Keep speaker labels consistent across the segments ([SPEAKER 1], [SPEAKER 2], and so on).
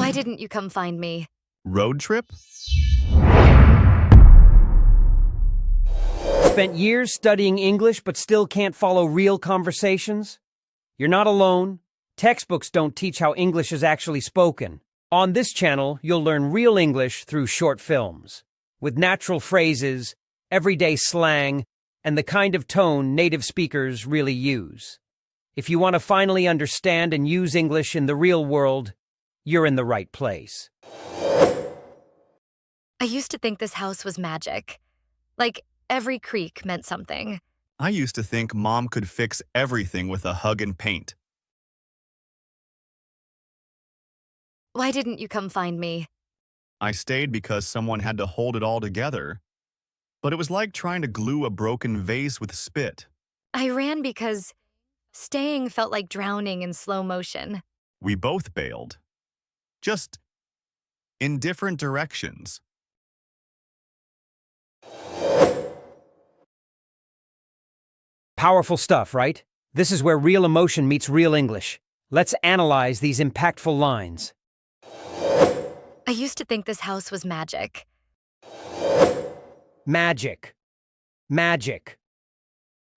[SPEAKER 1] Why didn't you come find me?
[SPEAKER 2] Road trip?
[SPEAKER 3] Spent years studying English but still can't follow real conversations? You're not alone. Textbooks don't teach how English is actually spoken. On this channel, you'll learn real English through short films, with natural phrases, everyday slang, and the kind of tone native speakers really use. If you want to finally understand and use English in the real world, you're in the right place.
[SPEAKER 1] I used to think this house was magic. Like, every creak meant something.
[SPEAKER 2] I used to think Mom could fix everything with a hug and paint.
[SPEAKER 1] Why didn't you come find me?
[SPEAKER 2] I stayed because someone had to hold it all together. But it was like trying to glue a broken vase with spit.
[SPEAKER 1] I ran because staying felt like drowning in slow motion.
[SPEAKER 2] We both bailed. Just in different directions.
[SPEAKER 3] Powerful stuff, right? This is where real emotion meets real English. Let's analyze these impactful lines.
[SPEAKER 1] I used to think this house was magic.
[SPEAKER 3] Magic. Magic.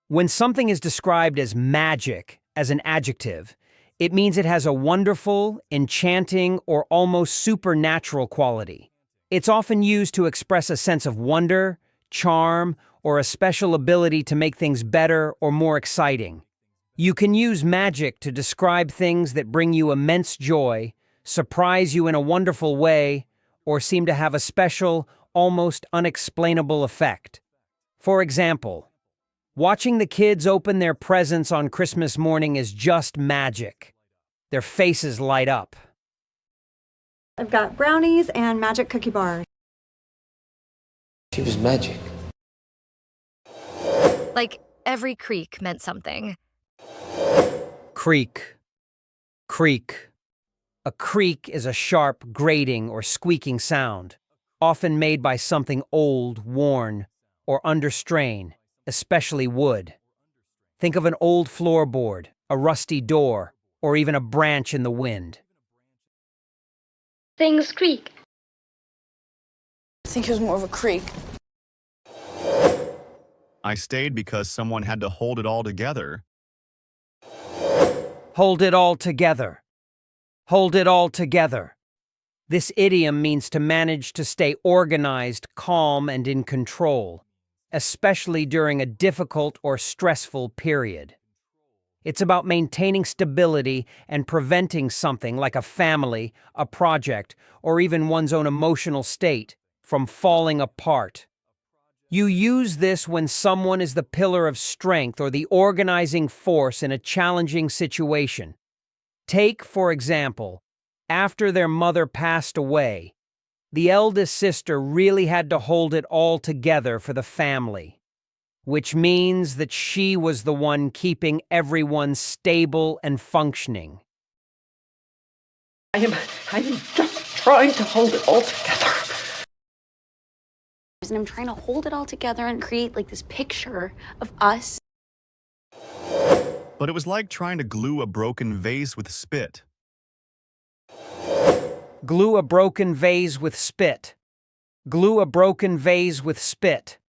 [SPEAKER 3] When something is described as magic as an adjective, it means it has a wonderful, enchanting, or almost supernatural quality. It's often used to express a sense of wonder, charm, or a special ability to make things better or more exciting. You can use magic to describe things that bring you immense joy, surprise you in a wonderful way, or seem to have a special, almost unexplainable effect. For example, watching the kids open their presents on Christmas morning is just magic. Their faces light up.
[SPEAKER 4] I've got brownies and magic cookie bars.
[SPEAKER 5] She was magic.
[SPEAKER 1] Like, every creak meant something.
[SPEAKER 3] Creak. Creak. A creak is a sharp, grating, or squeaking sound, often made by something old, worn, or under strain, especially wood. Think of an old floorboard, a rusty door, or even a branch in the wind.
[SPEAKER 6] Things creak.
[SPEAKER 7] I think it was more of a creak.
[SPEAKER 2] I stayed because someone had to hold it all together.
[SPEAKER 3] Hold it all together. Hold it all together. This idiom means to manage to stay organized, calm, and in control, especially during a difficult or stressful period. It's about maintaining stability and preventing something like a family, a project, or even one's own emotional state from falling apart. You use this when someone is the pillar of strength or the organizing force in a challenging situation. Take, for example, after their mother passed away, the eldest sister really had to hold it all together for the family, which means that she was the one keeping everyone stable and functioning.
[SPEAKER 7] I am just trying to hold it all together.
[SPEAKER 6] And I'm trying to hold it all together and create like this picture of us.
[SPEAKER 2] But it was like trying to glue a broken vase with spit.
[SPEAKER 3] Glue a broken vase with spit. Glue a broken vase with spit.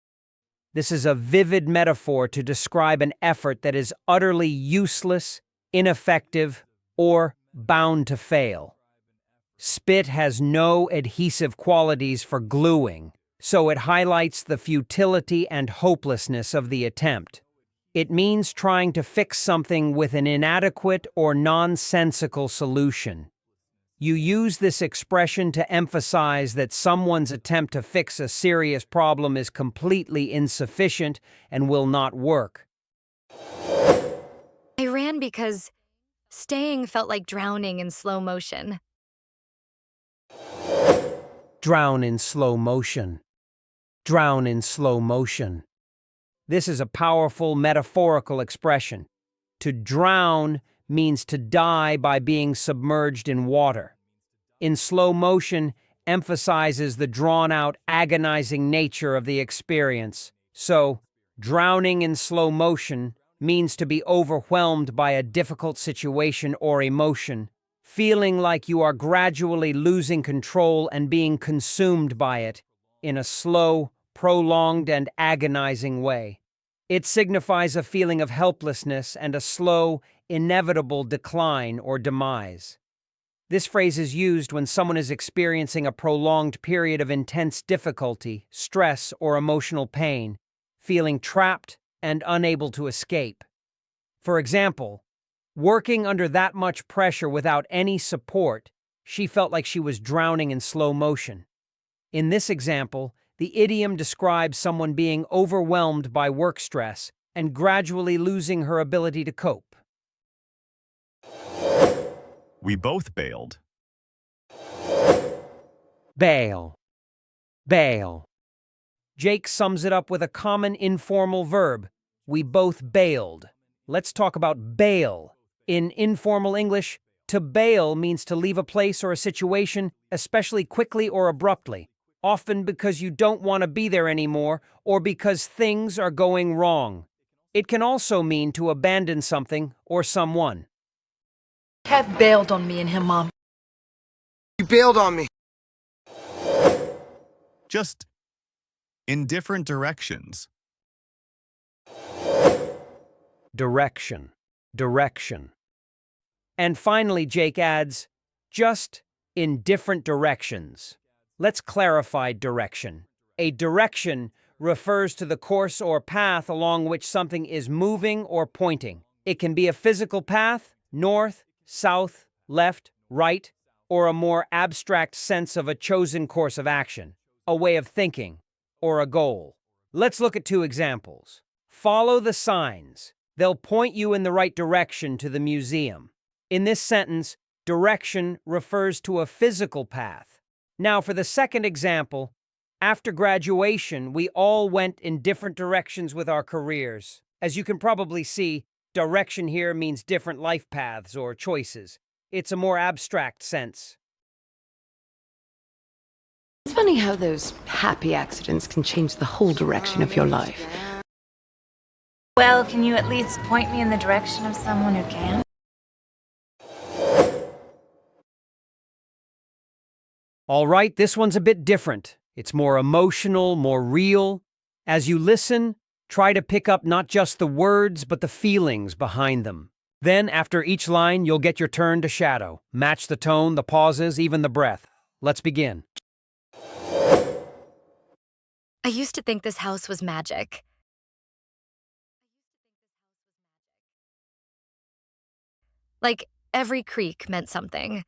[SPEAKER 3] This is a vivid metaphor to describe an effort that is utterly useless, ineffective, or bound to fail. Spit has no adhesive qualities for gluing, so it highlights the futility and hopelessness of the attempt. It means trying to fix something with an inadequate or nonsensical solution. You use this expression to emphasize that someone's attempt to fix a serious problem is completely insufficient and will not work.
[SPEAKER 1] I ran because staying felt like drowning in slow motion.
[SPEAKER 3] Drown in slow motion. Drown in slow motion. This is a powerful metaphorical expression. To drown means to die by being submerged in water. In slow motion emphasizes the drawn-out, agonizing nature of the experience. So, drowning in slow motion means to be overwhelmed by a difficult situation or emotion, feeling like you are gradually losing control and being consumed by it in a slow, prolonged, and agonizing way. It signifies a feeling of helplessness and a slow, inevitable decline or demise. This phrase is used when someone is experiencing a prolonged period of intense difficulty, stress, or emotional pain, feeling trapped and unable to escape. For example, working under that much pressure without any support, she felt like she was drowning in slow motion. In this example, the idiom describes someone being overwhelmed by work stress and gradually losing her ability to cope.
[SPEAKER 2] We both bailed.
[SPEAKER 3] Bail. Bail. Jake sums it up with a common informal verb. We both bailed. Let's talk about bail. In informal English, to bail means to leave a place or a situation, especially quickly or abruptly, often because you don't want to be there anymore or because things are going wrong. It can also mean to abandon something or someone.
[SPEAKER 8] Kev bailed on me and him, Mom.
[SPEAKER 5] You bailed on me.
[SPEAKER 2] Just in different directions.
[SPEAKER 3] Direction. Direction. And finally, Jake adds, just in different directions. Let's clarify direction. A direction refers to the course or path along which something is moving or pointing. It can be a physical path, north, south, left, right, or a more abstract sense of a chosen course of action, a way of thinking, or a goal. Let's look at two examples. Follow the signs. They'll point you in the right direction to the museum. In this sentence, direction refers to a physical path. Now, for the second example, after graduation, we all went in different directions with our careers. As you can probably see, direction here means different life paths or choices. It's a more abstract sense.
[SPEAKER 8] It's funny how those happy accidents can change the whole direction of your life.
[SPEAKER 9] Well, can you at least point me in the direction of someone who can?
[SPEAKER 3] All right, this one's a bit different. It's more emotional, more real. As you listen, try to pick up not just the words, but the feelings behind them. Then, after each line, you'll get your turn to shadow. Match the tone, the pauses, even the breath. Let's begin.
[SPEAKER 1] I used to think this house was magic. Like every creak meant something.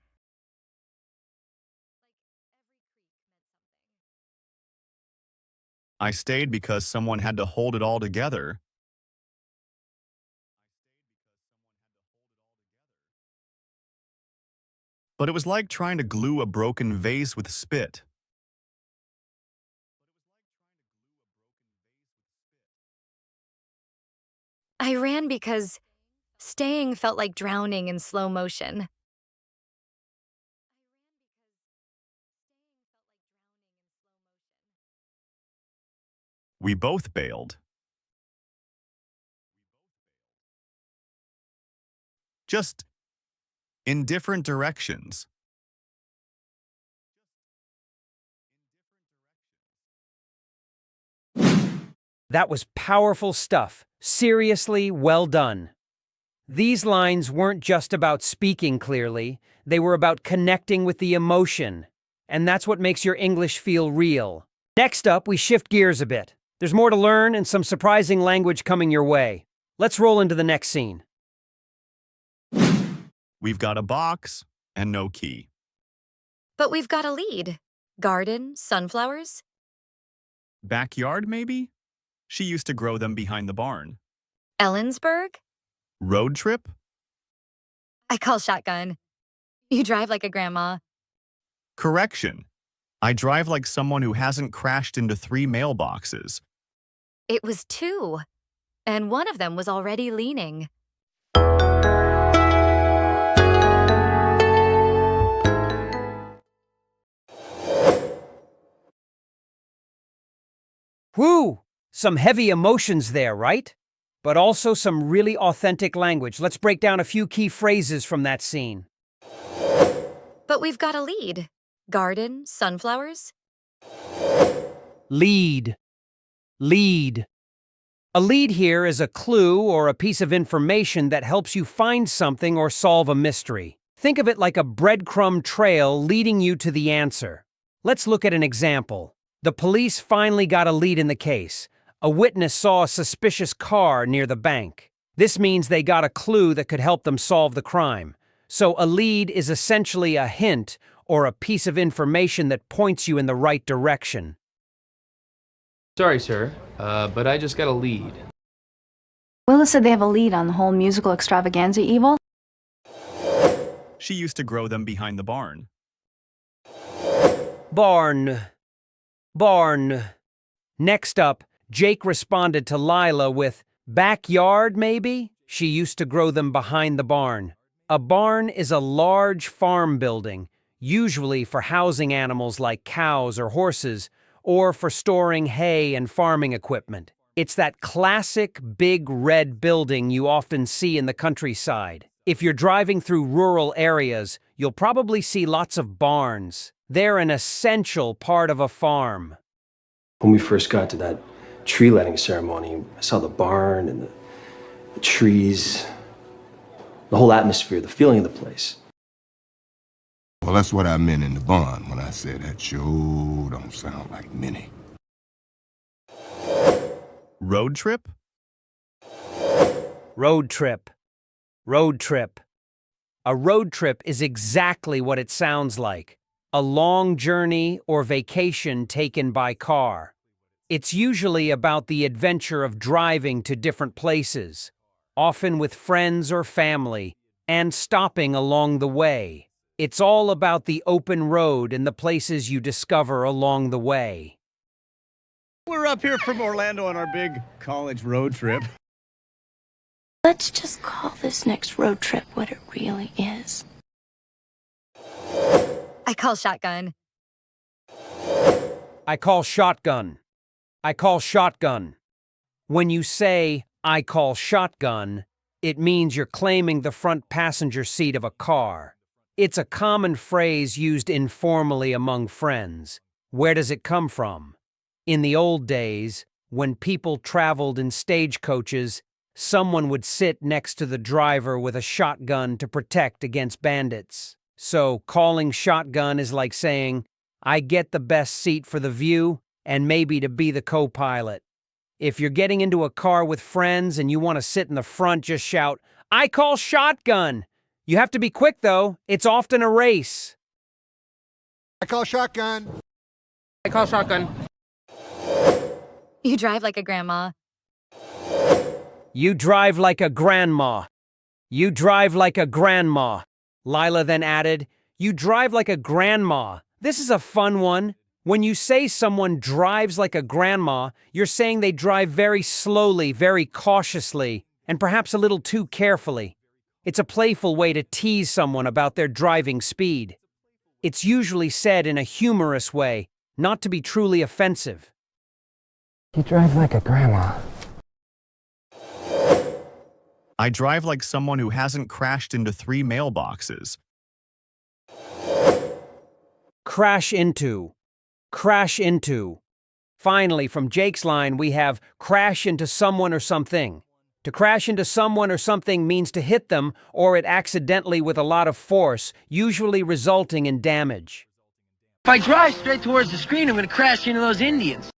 [SPEAKER 2] I stayed because someone had to hold it all together. But it was like trying to glue a broken vase with spit.
[SPEAKER 1] I ran because staying felt like drowning in slow motion.
[SPEAKER 2] We both bailed. Just in different directions.
[SPEAKER 3] That was powerful stuff. Seriously, well done. These lines weren't just about speaking clearly, they were about connecting with the emotion. And that's what makes your English feel real. Next up, we shift gears a bit. There's more to learn and some surprising language coming your way. Let's roll into the next scene.
[SPEAKER 2] We've got a box and no key.
[SPEAKER 1] But we've got a lead. Garden, sunflowers.
[SPEAKER 2] Backyard, maybe? She used to grow them behind the barn.
[SPEAKER 1] Ellensburg?
[SPEAKER 2] Road trip?
[SPEAKER 1] I call shotgun. You drive like a grandma.
[SPEAKER 2] Correction. I drive like someone who hasn't crashed into 3 mailboxes.
[SPEAKER 1] It was 2, and one of them was already leaning.
[SPEAKER 3] Whew! Some heavy emotions there, right? But also some really authentic language. Let's break down a few key phrases from that scene.
[SPEAKER 1] But we've got a lead. Garden, sunflowers.
[SPEAKER 3] Lead. Lead. A lead here is a clue or a piece of information that helps you find something or solve a mystery. Think of it like a breadcrumb trail leading you to the answer. Let's look at an example. The police finally got a lead in the case. A witness saw a suspicious car near the bank. This means they got a clue that could help them solve the crime. So a lead is essentially a hint or a piece of information that points you in the right direction.
[SPEAKER 10] Sorry, sir, but I just got a lead.
[SPEAKER 6] Willa said they have a lead on the whole musical extravaganza evil.
[SPEAKER 2] She used to grow them behind the barn.
[SPEAKER 3] Barn. Barn. Next up, Jake responded to Lila with, backyard, maybe? She used to grow them behind the barn. A barn is a large farm building, usually for housing animals like cows or horses, or for storing hay and farming equipment. It's that classic big red building you often see in the countryside. If you're driving through rural areas, you'll probably see lots of barns. They're an essential part of a farm.
[SPEAKER 11] When we first got to that tree lighting ceremony, I saw the barn and the trees, the whole atmosphere, the feeling of the place.
[SPEAKER 12] Well, that's what I meant in the barn when I said that sure don't sound like Minnie.
[SPEAKER 2] Road trip?
[SPEAKER 3] Road trip. Road trip. A road trip is exactly what it sounds like. A long journey or vacation taken by car. It's usually about the adventure of driving to different places, often with friends or family, and stopping along the way. It's all about the open road and the places you discover along the way.
[SPEAKER 13] We're up here from Orlando on our big college road trip.
[SPEAKER 6] Let's just call this next road trip what it really is.
[SPEAKER 1] I call shotgun.
[SPEAKER 3] I call shotgun. I call shotgun. When you say, I call shotgun, it means you're claiming the front passenger seat of a car. It's a common phrase used informally among friends. Where does it come from? In the old days, when people traveled in stagecoaches, someone would sit next to the driver with a shotgun to protect against bandits. So, calling shotgun is like saying, I get the best seat for the view and maybe to be the co-pilot. If you're getting into a car with friends and you want to sit in the front, just shout, I call shotgun! You have to be quick, though. It's often a race.
[SPEAKER 5] I call shotgun.
[SPEAKER 10] I call shotgun.
[SPEAKER 1] You drive like a grandma.
[SPEAKER 3] You drive like a grandma. You drive like a grandma. Lila then added, you drive like a grandma. This is a fun one. When you say someone drives like a grandma, you're saying they drive very slowly, very cautiously, and perhaps a little too carefully. It's a playful way to tease someone about their driving speed. It's usually said in a humorous way, not to be truly offensive.
[SPEAKER 11] You drive like a grandma.
[SPEAKER 2] I drive like someone who hasn't crashed into 3 mailboxes.
[SPEAKER 3] Crash into. Crash into. Finally, from Jake's line, we have crash into someone or something. To crash into someone or something means to hit them or it accidentally with a lot of force, usually resulting in damage.
[SPEAKER 7] If I drive straight towards the screen, I'm gonna crash into those Indians.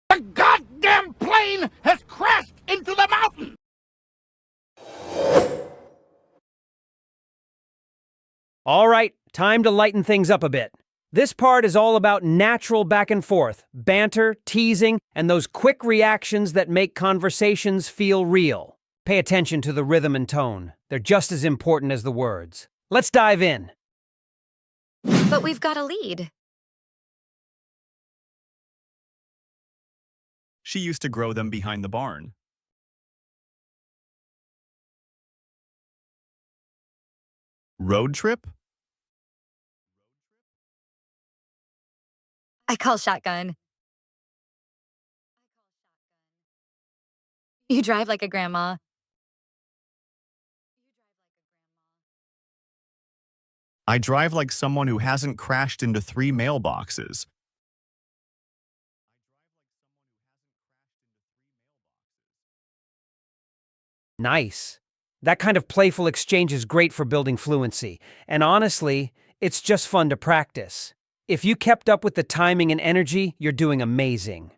[SPEAKER 12] The goddamn plane has crashed into the mountain!
[SPEAKER 3] All right, time to lighten things up a bit. This part is all about natural back and forth, banter, teasing, and those quick reactions that make conversations feel real. Pay attention to the rhythm and tone. They're just as important as the words. Let's dive in.
[SPEAKER 1] But we've got a lead.
[SPEAKER 2] She used to grow them behind the barn. Road trip?
[SPEAKER 1] I call shotgun. You drive like a grandma.
[SPEAKER 2] I drive like someone who hasn't crashed into 3 mailboxes.
[SPEAKER 3] Nice. That kind of playful exchange is great for building fluency, and honestly, it's just fun to practice. If you kept up with the timing and energy, you're doing amazing.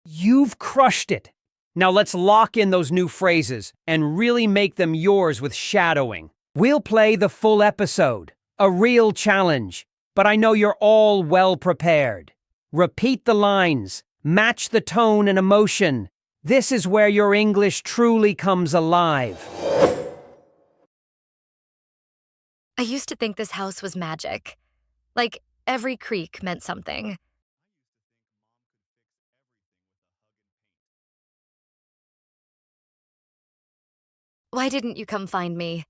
[SPEAKER 3] You've crushed it! Now let's lock in those new phrases and really make them yours with shadowing. We'll play the full episode, a real challenge, but I know you're all well prepared. Repeat the lines, match the tone and emotion. This is where your English truly comes alive.
[SPEAKER 1] I used to think this house was magic. Like every creak meant something. Why didn't you come find me?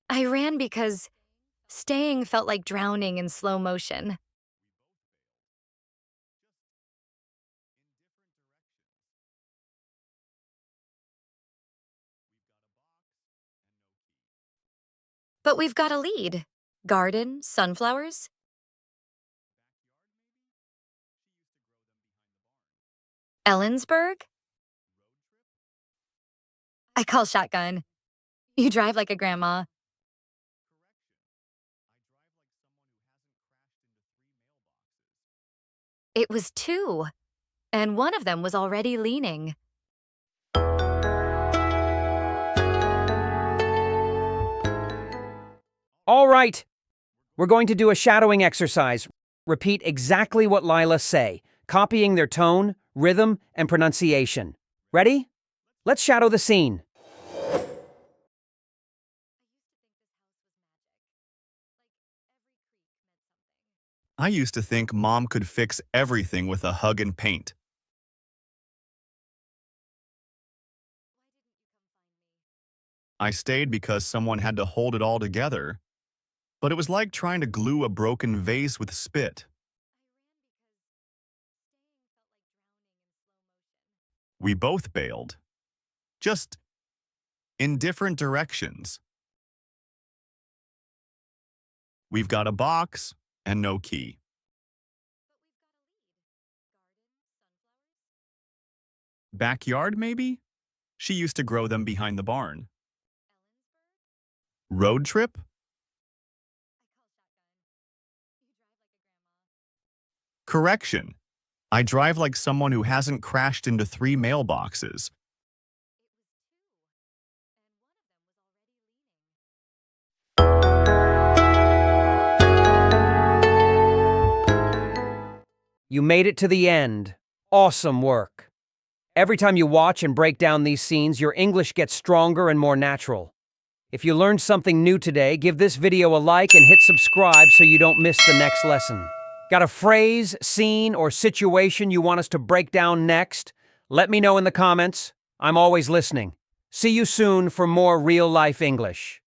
[SPEAKER 1] I ran because staying felt like drowning in slow motion. But we've got a lead. Garden, sunflowers. Ellensburg? I call shotgun. You drive like a grandma. It was 2, and one of them was already leaning.
[SPEAKER 3] All right, we're going to do a shadowing exercise. Repeat exactly what Lila say, copying their tone, rhythm, and pronunciation. Ready? Let's shadow the scene.
[SPEAKER 2] I used to think Mom could fix everything with a hug and paint. I stayed because someone had to hold it all together, but it was like trying to glue a broken vase with spit. We both bailed, just in different directions. We've got a box and no key. Backyard, maybe? She used to grow them behind the barn. Road trip? Correction. I drive like someone who hasn't crashed into 3 mailboxes.
[SPEAKER 3] You made it to the end. Awesome work. Every time you watch and break down these scenes, your English gets stronger and more natural. If you learned something new today, give this video a like and hit subscribe so you don't miss the next lesson. Got a phrase, scene, or situation you want us to break down next? Let me know in the comments. I'm always listening. See you soon for more real-life English.